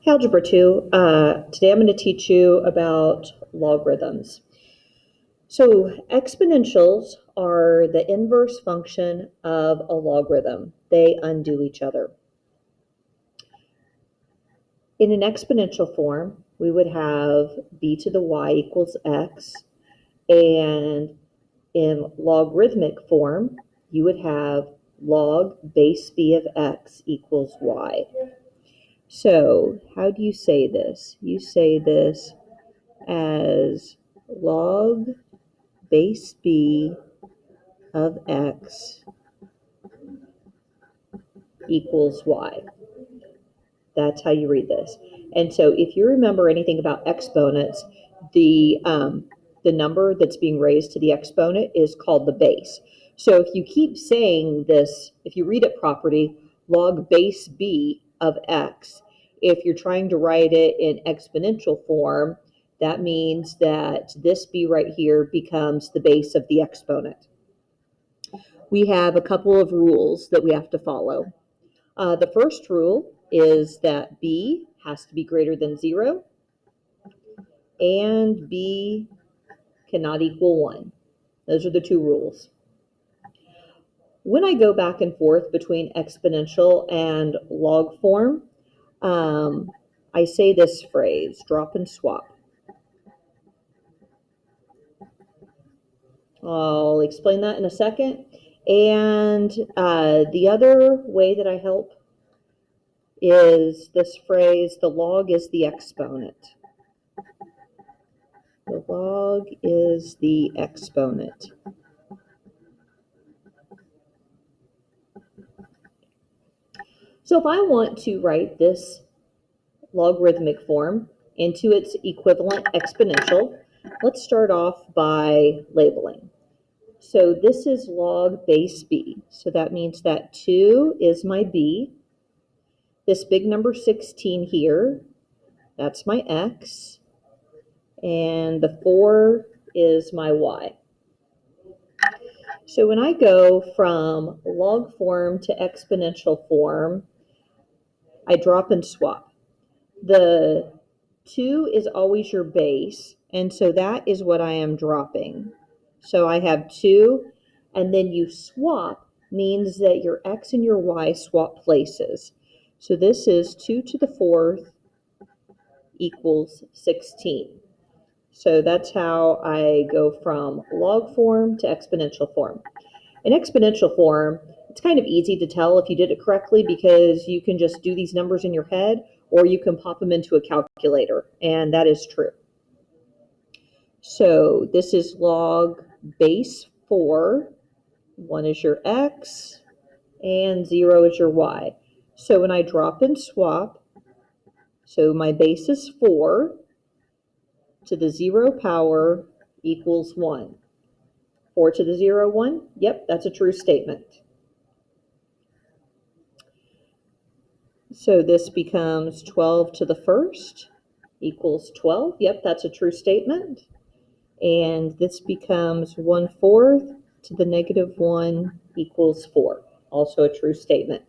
Algebra 2. Today I'm going to teach you about logarithms. So exponentials are the inverse function of a logarithm. They undo each other. In an exponential form, we would have b to the y equals x, and in logarithmic form, you would have log base b of x equals y. So how do you say this? You say this as log base b of x equals y. That's how you read this. And so if you remember anything about exponents, the number that's being raised to the exponent is called the base. So if you keep saying this, if you read it properly, log base b of x, if you're trying to write it in exponential form, that means that this b right here becomes the base of the exponent. We have a couple of rules that we have to follow. The first rule is that b has to be greater than 0, and b cannot equal 1. Those are the two rules. When I go back and forth between exponential and log form, I say this phrase, drop and swap. I'll explain that in a second. And the other way that I help is this phrase, the log is the exponent. The log is the exponent. So if I want to write this logarithmic form into its equivalent exponential, let's start off by labeling. So this is log base b. So that means that 2 is my b. This big number 16 here, that's my x. And the 4 is my y. So when I go from log form to exponential form, I drop and swap. The 2 is always your base, and so that is what I am dropping. So I have 2, and then you swap means that your x and your y swap places. So this is 2 to the 4th equals 16. So that's how I go from log form to exponential form. In exponential form, it's kind of easy to tell if you did it correctly because you can just do these numbers in your head, or you can pop them into a calculator, and that is true. So this is log base 4, 1 is your x, and 0 is your y. So when I drop and swap, so my base is 4 to the 0 power equals 1. 4 to the 0, 1? Yep, that's a true statement. So this becomes 12 to the 1st equals 12. Yep, that's a true statement. And this becomes 1/4 to the negative 1 equals 4. Also a true statement.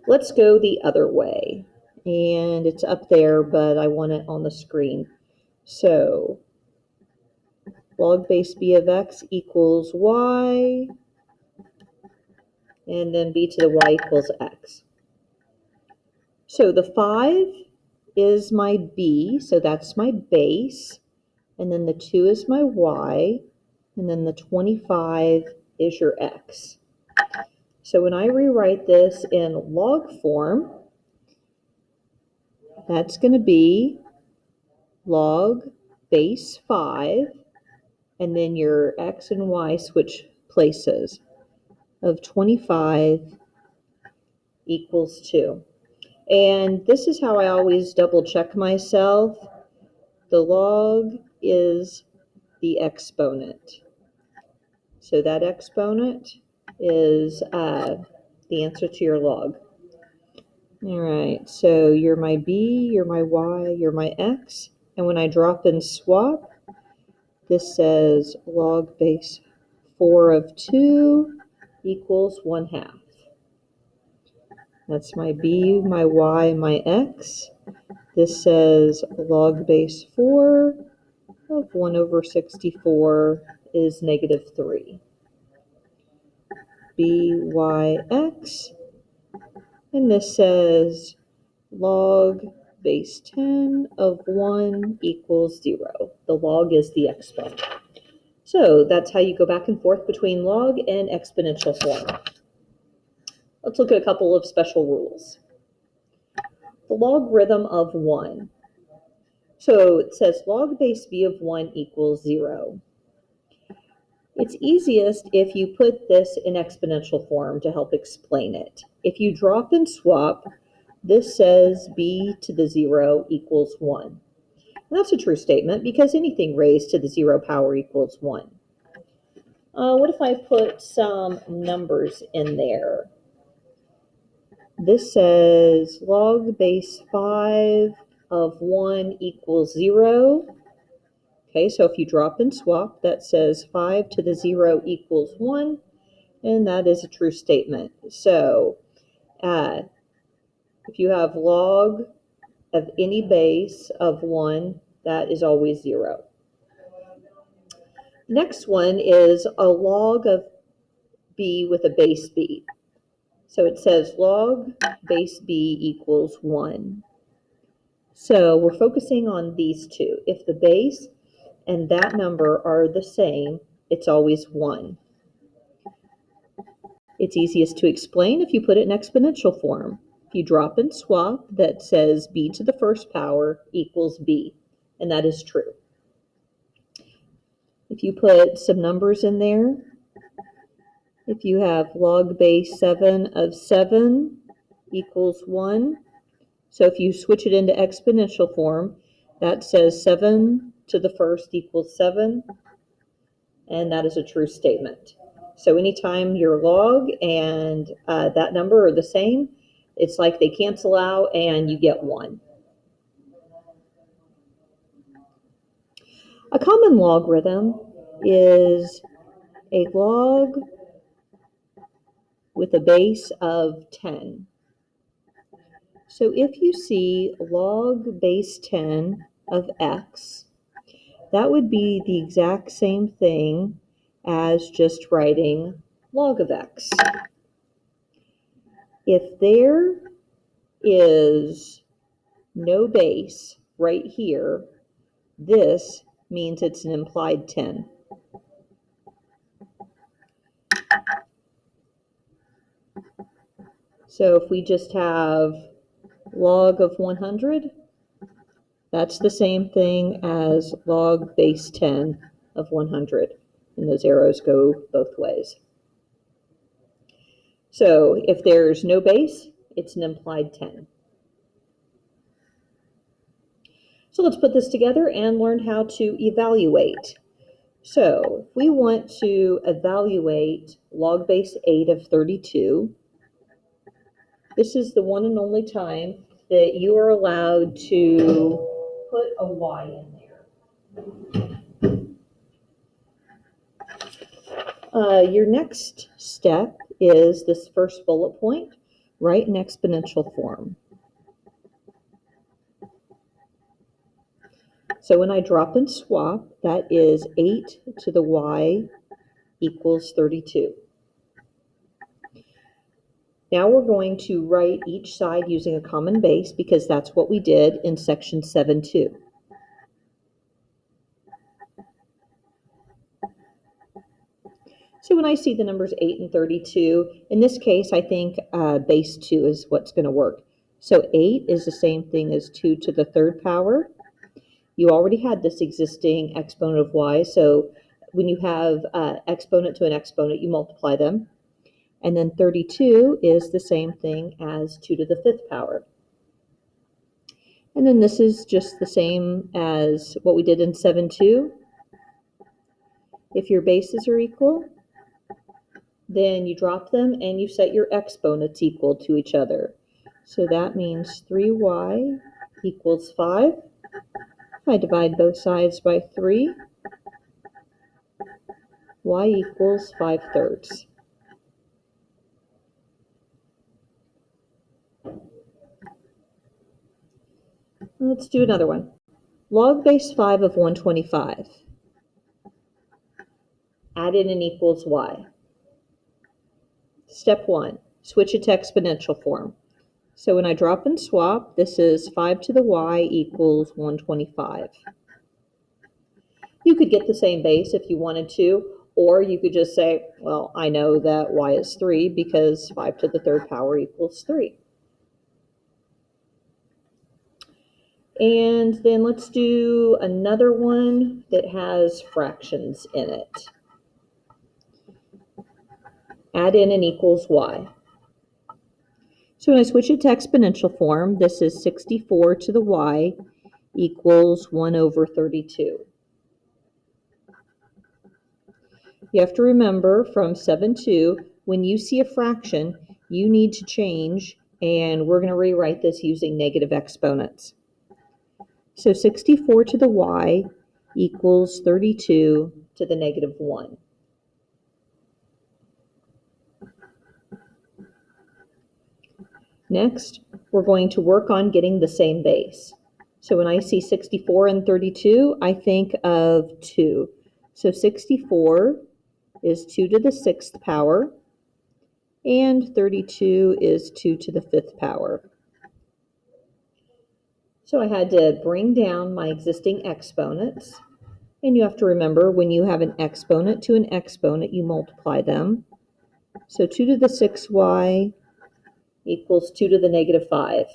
Let's go the other way. And it's up there, but I want it on the screen. So log base b of x equals y, and then b to the y equals x. So the 5 is my b, so that's my base, and then the 2 is my y, and then the 25 is your x. So when I rewrite this in log form, that's going to be log base 5, and then your x and y switch places, of 25 equals 2. And this is how I always double check myself. The log is the exponent. So that exponent is the answer to your log. All right, so you're my b, you're my y, you're my x. And when I drop and swap, this says log base 4 of 2 equals 1/2. That's my b, my y, my x. This says log base 4 of 1 over 64 is negative 3. Byx, and this says log base 10 of 1 equals 0. The log is the exponent. So that's how you go back and forth between log and exponential form. Let's look at a couple of special rules. The logarithm of 1. So it says log base b of 1 equals 0. It's easiest if you put this in exponential form to help explain it. If you drop and swap, this says b to the 0 equals 1. And that's a true statement because anything raised to the 0 power equals 1. What if I put some numbers in there? This says log base 5 of 1 equals 0. Okay, so if you drop and swap, that says 5 to the 0 equals 1, and that is a true statement. So if you have log of any base of 1, that is always 0. Next one is a log of b with a base b. So it says log base b equals 1. So we're focusing on these two. If the base and that number are the same, it's always 1. It's easiest to explain if you put it in exponential form. If you drop and swap, that says b to the first power equals b, and that is true. If you put some numbers in there, if you have log base 7 of 7 equals 1, so if you switch it into exponential form, that says 7 to the first equals 7, and that is a true statement. So anytime your log and that number are the same, it's like they cancel out and you get 1. A common logarithm is a log with a base of 10. So if you see log base 10 of x, that would be the exact same thing as just writing log of x. If there is no base right here, this means it's an implied 10. So if we just have log of 100, that's the same thing as log base 10 of 100. And those arrows go both ways. So if there's no base, it's an implied 10. So let's put this together and learn how to evaluate. So if we want to evaluate log base 8 of 32, this is the one and only time that you are allowed to put a y in there. Your next step is this first bullet point, write in exponential form. So when I drop and swap, that is 8 to the y equals 32. Now we're going to write each side using a common base because that's what we did in section 7.2. So when I see the numbers 8 and 32, in this case, I think base 2 is what's going to work. So 8 is the same thing as 2 to the third power. You already had this existing exponent of y, so when you have exponent to an exponent, you multiply them. And then 32 is the same thing as 2 to the fifth power. And then this is just the same as what we did in 7.2. If your bases are equal, then you drop them and you set your exponents equal to each other. So that means 3y equals 5. If I divide both sides by 3, y equals 5/3. Let's do another one. Log base 5 of 125. Add in and equals y. Step 1, switch it to exponential form. So when I drop and swap, this is 5 to the y equals 125. You could get the same base if you wanted to, or you could just say, well, I know that y is 3 because 5 to the third power equals 3. And then let's do another one that has fractions in it. Add in and equals y. So when I switch it to exponential form, this is 64 to the y equals 1 over 32. You have to remember from 7-2, when you see a fraction, you need to change, and we're going to rewrite this using negative exponents. So 64 to the y equals 32 to the negative 1. Next, we're going to work on getting the same base. So when I see 64 and 32, I think of 2. So 64 is 2 to the 6th power, and 32 is 2 to the 5th power. So I had to bring down my existing exponents. And you have to remember, when you have an exponent to an exponent, you multiply them. So 2 to the 6y equals 2 to the negative 5.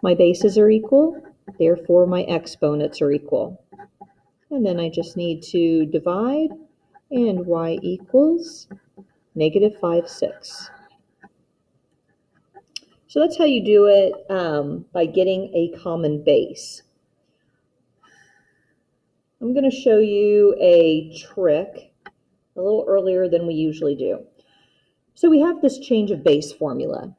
My bases are equal, therefore my exponents are equal. And then I just need to divide, and y equals negative 5, 6. So that's how you do it by getting a common base. I'm going to show you a trick a little earlier than we usually do. So we have this change of base formula.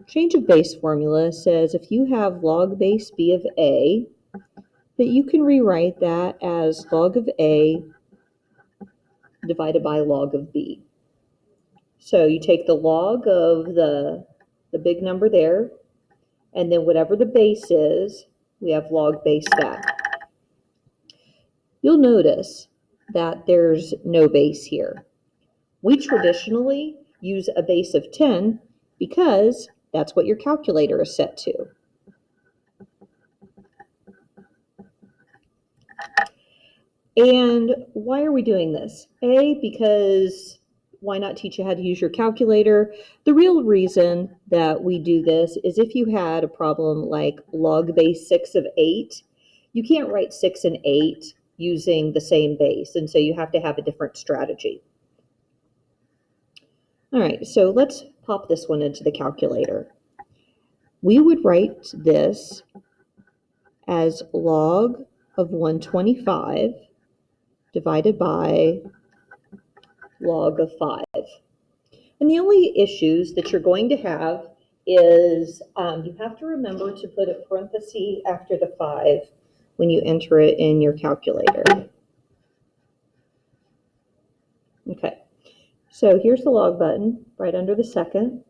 Change of base formula says if you have log base b of a, that you can rewrite that as log of a divided by log of b. So you take the log of the big number there, and then whatever the base is, we have log base that. You'll notice that there's no base here. We traditionally use a base of 10 because that's what your calculator is set to. And why are we doing this? A, because why not teach you how to use your calculator? The real reason that we do this is if you had a problem like log base 6 of 8, you can't write 6 and 8 using the same base, and so you have to have a different strategy. All right, so let's pop this one into the calculator. We would write this as log of 125 divided by log of 5. And the only issues that you're going to have is you have to remember to put a parenthesis after the 5 when you enter it in your calculator. Okay, so here's the log button right under the second,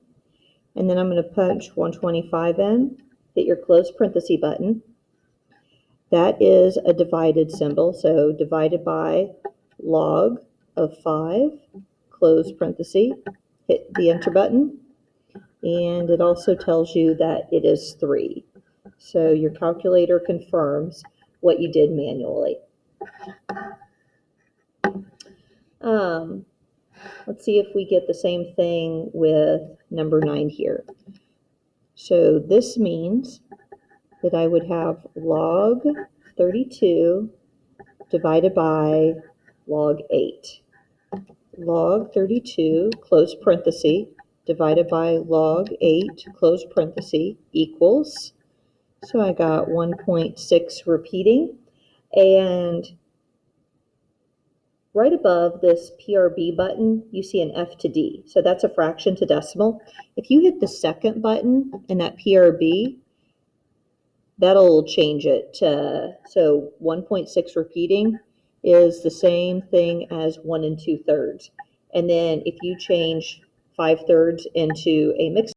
and then I'm going to punch 125 in, hit your close parenthesis button. That is a divided symbol, so divided by log of 5, close parenthesis, hit the enter button, and it also tells you that it is 3. So your calculator confirms what you did manually. Let's see if we get the same thing with number 9 here. So this means that I would have log 32 divided by log 8. Log 32, close parenthesis, divided by log 8, close parenthesis, equals, so I got 1.6 repeating, and right above this PRB button, you see an F to D, so that's a fraction to decimal. If you hit the second button in that PRB, that'll change it to, so 1.6 repeating is the same thing as 1 2/3. And then if you change 5/3 into a mixed